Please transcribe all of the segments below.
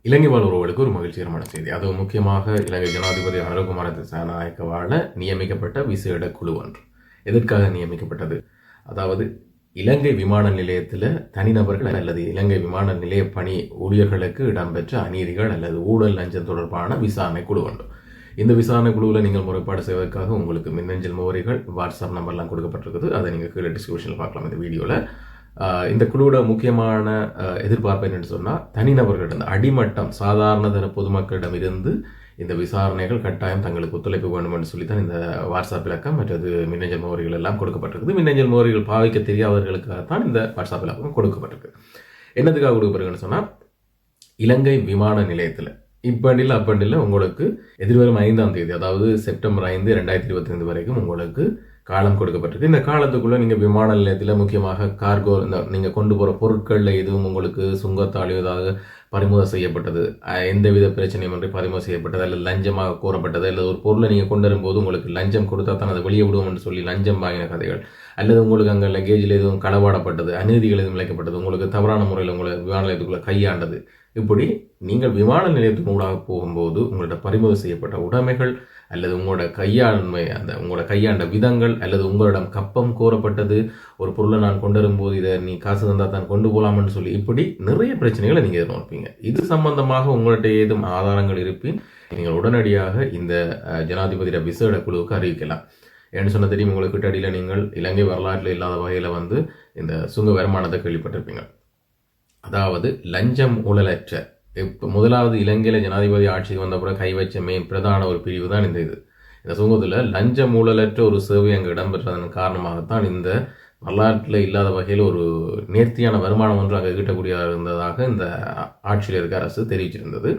இலங்கை வாழ் உறவுகளுக்கு ஒரு மகிழ்ச்சிகரமான செய்தி. அதுவும் முக்கியமாக இலங்கை ஜனாதிபதி அனுரகுமார திசாநாயக்கவால் நியமிக்கப்பட்ட விசேட குழு ஒன்று. எதற்காக நியமிக்கப்பட்டது? அதாவது இலங்கை விமான நிலையத்தில் தனிநபர்கள் அல்லது இலங்கை விமான நிலைய பணி ஊழியர்களுக்கு இடம்பெற்ற அநீதிகள் அல்லது ஊழல் லஞ்சம் தொடர்பான விசாரணை குழு ஒன்று. இந்த விசாரணை குழுவில் நீங்கள் முறைப்பாடு செய்வதற்காக உங்களுக்கு மின்னஞ்சல் முகவரிகள், வாட்ஸ்அப் நம்பர்லாம் கொடுக்கப்பட்டிருக்குது. அதை நீங்கள் கீழே டிஸ்கிரிப்ஷனில் பார்க்கலாம் இந்த வீடியோவில். இந்த குழுவோட முக்கியமான எதிர்பார்ப்பு என்னென்னு சொன்னால், தனிநபர்களிடம் அடிமட்டம் சாதாரண தர பொதுமக்களிடம் இருந்து இந்த விசாரணைகள் கட்டாயம் தங்களுக்கு ஒத்துழைப்பு வேண்டும் என்று சொல்லித்தான் இந்த வாட்ஸ்அப் இலக்கம் மற்றது மின்னஞ்சல் முகவரிகள் எல்லாம் கொடுக்கப்பட்டிருக்குது. மின்னஞ்சல் முகவரிகள் பாவிக்க தெரியாதவர்களுக்காகத்தான் இந்த வாட்ஸ்அப் இலக்கம் கொடுக்கப்பட்டிருக்கு. என்னதுக்காக கொடுக்கப்படுதுன்னு சொன்னால், இலங்கை விமான நிலையத்தில் இப்பண்டில் அப்பண்டில் உங்களுக்கு எதிர்வரும் 5ஆம் தேதி, அதாவது செப்டம்பர் 5, 2025 வரைக்கும் உங்களுக்கு காலம் கொடுக்கப்பட்டிருக்கு. இந்த காலத்துக்குள்ளே நீங்கள் விமான நிலையத்தில் முக்கியமாக கார்கோ, இந்த நீங்கள் கொண்டு போகிற பொருட்களில் எதுவும் உங்களுக்கு சுங்கத்தாலையோ ஏதாவது பறிமுதல் செய்யப்பட்டது, எந்தவித பிரச்சனையும் இன்றி பறிமுதல் செய்யப்பட்டது, அல்லது லஞ்சமாக கோரப்பட்டது, அல்லது ஒரு பொருளை நீங்கள் கொண்டு வரும்போது உங்களுக்கு லஞ்சம் கொடுத்தா தான் அதை வெளியே விடுவோம் என்று சொல்லி லஞ்சம் வாங்கின கதைகள், அல்லது உங்களுக்கு அங்கே லக்கேஜில் எதுவும் களவாடப்பட்டது, அநீதிகள் எதுவும் இழைக்கப்பட்டது, உங்களுக்கு தவறான முறையில் உங்களை விமான நிலையத்துக்குள்ளே கையாண்டது, இப்படி நீங்கள் விமான நிலையத்தின் ஊடாக போகும்போது உங்களோட பறிமுதல் செய்யப்பட்ட உடைமைகள் அல்லது உங்களோட கையாண்மை, உங்களோட கையாண்ட விதங்கள், அல்லது உங்களிடம் கப்பம் கோரப்பட்டது, ஒரு பொருளை நான் கொண்டு வரும்போது இதை நீ காசு தந்தால் தான் கொண்டு போகலாம்னு சொல்லி இப்படி நிறைய பிரச்சனைகளை நீங்கள் எதிர்நோப்பீங்க. இது சம்பந்தமாக உங்கள்கிட்ட ஏதும் ஆதாரங்கள் இருப்பின் நீங்கள் உடனடியாக இந்த ஜனாதிபதியோட விசேட குழுவுக்கு அறிவிக்கலாம். ஏன்னு சொன்ன தெரியும், உங்களுக்கு அடியில் நீங்கள் இலங்கை வரலாற்றில் இல்லாத வகையில் இந்த சுங்க வருமானத்தை கேள்விப்பட்டிருப்பீங்க. அதாவது லஞ்சம் ஊழலற்ற, இப்போ முதலாவது இலங்கையில் ஜனாதிபதி ஆட்சிக்கு வந்த பிறகு கை வச்ச பிரதான ஒரு பிரிவு தான் இந்த சுங்கத்தில் லஞ்சம் ஊழலற்ற ஒரு சேவை அங்கே இடம்பெற்றதன் காரணமாகத்தான் இந்த வரலாற்றில் இல்லாத வகையில் ஒரு நேர்த்தியான வருமானம் ஒன்று அங்கே ஈட்டக்கூடியதாக இருந்ததாக இந்த ஆட்சியில் இருக்க அரசு தெரிவிச்சிருந்தது.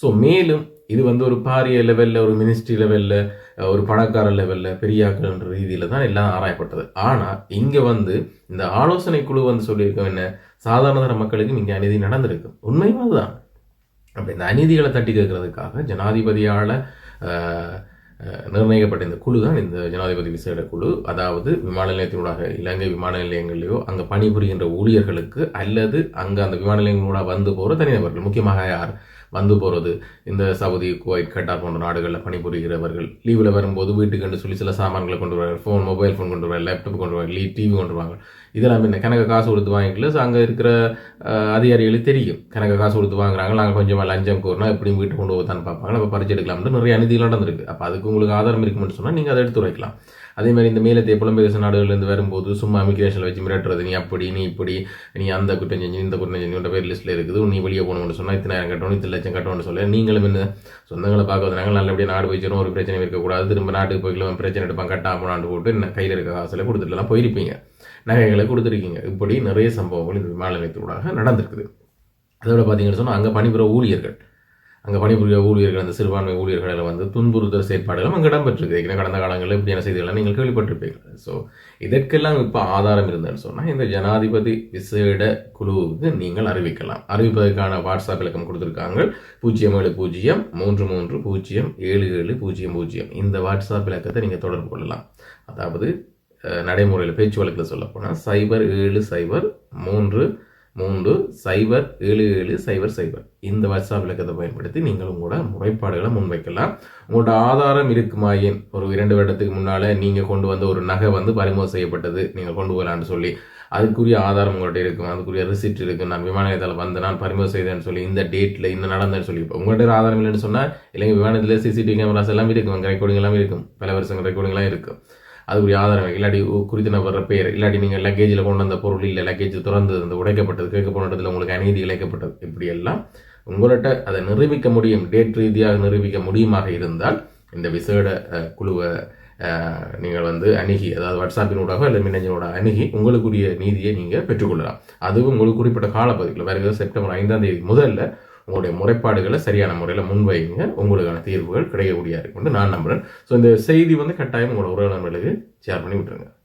ஸோ மேலும் இது ஒரு பாரிய லெவலில், ஒரு மினிஸ்ட்ரி லெவலில், ஒரு பணக்கார லெவலில், பெரியாக்கள்ன்ற ரீதியில் தான் எல்லாம் ஆராயப்பட்டது. ஆனால் இங்கே இந்த ஆலோசனை குழு சொல்லியிருக்கோம் என்ன, சாதாரண மக்களுக்கும் இங்கே அநீதி நடந்திருக்கு. உண்மையும் அதுதான். அப்போ இந்த அநீதிகளை தட்டி கேட்கறதுக்காக ஜனாதிபதியால் நிர்ணயிக்கப்பட்ட இந்த குழு தான் இந்த ஜனாதிபதி விசேட குழு. அதாவது விமான நிலையத்தினூடாக இலங்கை விமான நிலையங்களையோ அங்கே பணிபுரிகின்ற ஊழியர்களுக்கு அல்லது அங்கே அந்த விமான நிலையங்களூடாக போகிற தனிநபர்கள், முக்கியமாக யார் போகிறது, இந்த சவுதி, குவைத், கட்டார் போன்ற நாடுகளில் பணிபுரிகிறவர்கள் லீவில் வரும்போது வீட்டுக்கு சொல்லி சில சாமான்களை கொண்டு வருவாங்க, மொபைல் ஃபோன் கொண்டு வருவாங்க, லேப்டாப் கொண்டு வருவாங்க, டிவி கொண்டு வருவாங்க. இதெல்லாம் என்ன கணக்கு காசு கொடுத்து வாங்கிக்கல. ஸோ அங்கே இருக்கிற அதிகாரிகளுக்கு தெரியும், கணக்கு காசு கொடுத்து வாங்குறாங்க, நாங்கள் கொஞ்சமாக லஞ்சம் கோரினா எப்படியும் வீட்டு கொண்டு போகத்தான்னு பார்ப்பாங்க, நம்ம பறிச்சு எடுக்கலாம்னு நிறைய அநீதிகள் நடந்திருக்கு. அப்போ அதுக்கு உங்களுக்கு ஆதாரம் இருக்குமென்னு சொன்னால் நீங்கள் அதை எடுத்து வைக்கலாம். அதேமாதிரி இந்த மேலத்தைய புலம்பெயர்ந்த நாடுகள்லேருந்து வரும்போது சும்மா இமிகிரேஷனில் வச்சு மிரட்டுறது, நீ அப்படி, நீ இப்படி, நீ அந்த குற்றம் செஞ்சு, இந்த குற்றம் செஞ்சு, உண்ட பேர் லிஸ்ட்டில் இருக்குது, நீ வெளியே போகணும்னு சொன்னால் 10,000 கட்டணும், 10,00,000 கட்டணும்னு சொல்ல, நீங்களும் என்ன சொந்தங்களை பார்க்க வந்தாங்க, நல்லபடியாக நாடு போயிச்சிடும், ஒரு பிரச்சனை இருக்கக்கூடாது, திரும்ப நாட்டுக்கு போய்க்கலாம், பிரச்சனை எடுப்பாங்க, கட்டாமலாண்டு போட்டு என்ன கையில் இருக்க காசில் கொடுத்துட்டுலாம் போயிருப்பீங்க, நகைகளை கொடுத்துருக்கீங்க. இப்படி நிறைய சம்பவங்கள் இந்த விமான நிலையத்தூடாக நடந்திருக்குது. அதோட பார்த்தீங்கன்னு சொன்னால் அங்கே பணிபுரிகிற ஊழியர்கள், அந்த சிறுபான்மை ஊழியர்களை துன்புறுத்தல் செயற்பாடுகளும் அங்கே இடம்பெற்றிருக்கு. ஏற்கனவே கடந்த காலங்களில் இப்படியான செய்திகள்லாம் நீங்கள் கேள்விப்பட்டிருப்பீங்க. ஸோ இதற்கெல்லாம் இப்போ ஆதாரம் இருந்ததுன்னு சொன்னால் இந்த ஜனாதிபதி விசேட குழுவுக்கு நீங்கள் அறிவிக்கலாம். அறிவிப்பதற்கான வாட்ஸ்அப் இலக்கம் கொடுத்துருக்காங்க, 07033307700. இந்த வாட்ஸ்அப் இலக்கத்தை நீங்கள் தொடர்பு கொள்ளலாம். அதாவது நடைமுறையில் பேச்சு வழக்கில் சொல்ல போனால் 07033307700 இந்த வாட்ஸ்அப் இலக்கத்தை பயன்படுத்தி நீங்கள் உங்களோட முறைப்பாடுகளை முன்வைக்கலாம். உங்களோட ஆதாரம் இருக்குமாயின், ஒரு 2 வருடத்துக்கு முன்னால் நீங்கள் கொண்டு வந்த ஒரு நகை பறிமுதல் செய்யப்பட்டது, நீங்கள் கொண்டு போகலான்னு சொல்லி அதுக்குரிய ஆதாரம் உங்கள்கிட்ட இருக்கும், அதுக்குரிய ரிசிப்ட் இருக்குது, நான் விமான நிலையத்தில் நான் பறிமுதல் செய்தேன்னு சொல்லி இந்த டேட்டில் இன்னும் நடந்தேன்னு சொல்லி. இப்போ உங்கள்கிட்ட ஆதாரம் இல்லைன்னு சொன்னால் இலங்கை விமானத்தில் சிசிடிவி கேமராஸ் எல்லாம் இருக்கும், அங்கே ரெக்கார்டிங் எல்லாம் இருக்கும், பல வருஷங்கள் ரெக்கார்டிங்லாம் இருக்கும். அதுக்குரிய ஆதாரம் இல்லாட்டி குறித்த நபர் பேர், இல்லாட்டி நீங்கள் லக்கேஜில் கொண்டு வந்த பொருள் இல்லை, லக்கேஜ் திறந்து அந்த உடைக்கப்பட்டது, கேட்க போனதில் உங்களுக்கு அநீதி இழைக்கப்பட்டது, இப்படியெல்லாம் உங்கள்கிட்ட அதை நிரூபிக்க முடியும், டேட் ரீதியாக நிரூபிக்க முடியுமாக இருந்தால் இந்த விசேட குழுவை நீங்கள் அணுகி, அதாவது வாட்ஸ்அப்பினூடாக இல்லை மின்னஞ்சலோட அணுகி உங்களுக்குரிய நீதியை நீங்கள் பெற்றுக்கொள்ளலாம். அதுவும் உங்களுக்கு குறிப்பிட்ட காலப்பகுதியில் வருகிற செப்டம்பர் 5ஆம் தேதி முதல்ல உங்களுடைய முறைப்பாடுகளை சரியான முறையில் முன்வைங்க, உங்களுக்கான தீர்வுகள் கிடைக்கக்கூடியதாக இருக்குன்னு நான் நம்புகிறேன். ஸோ இந்த செய்தி கட்டாயம் உங்களோட உறவு நண்பர்களுக்கு ஷேர் பண்ணி விட்டுருங்க.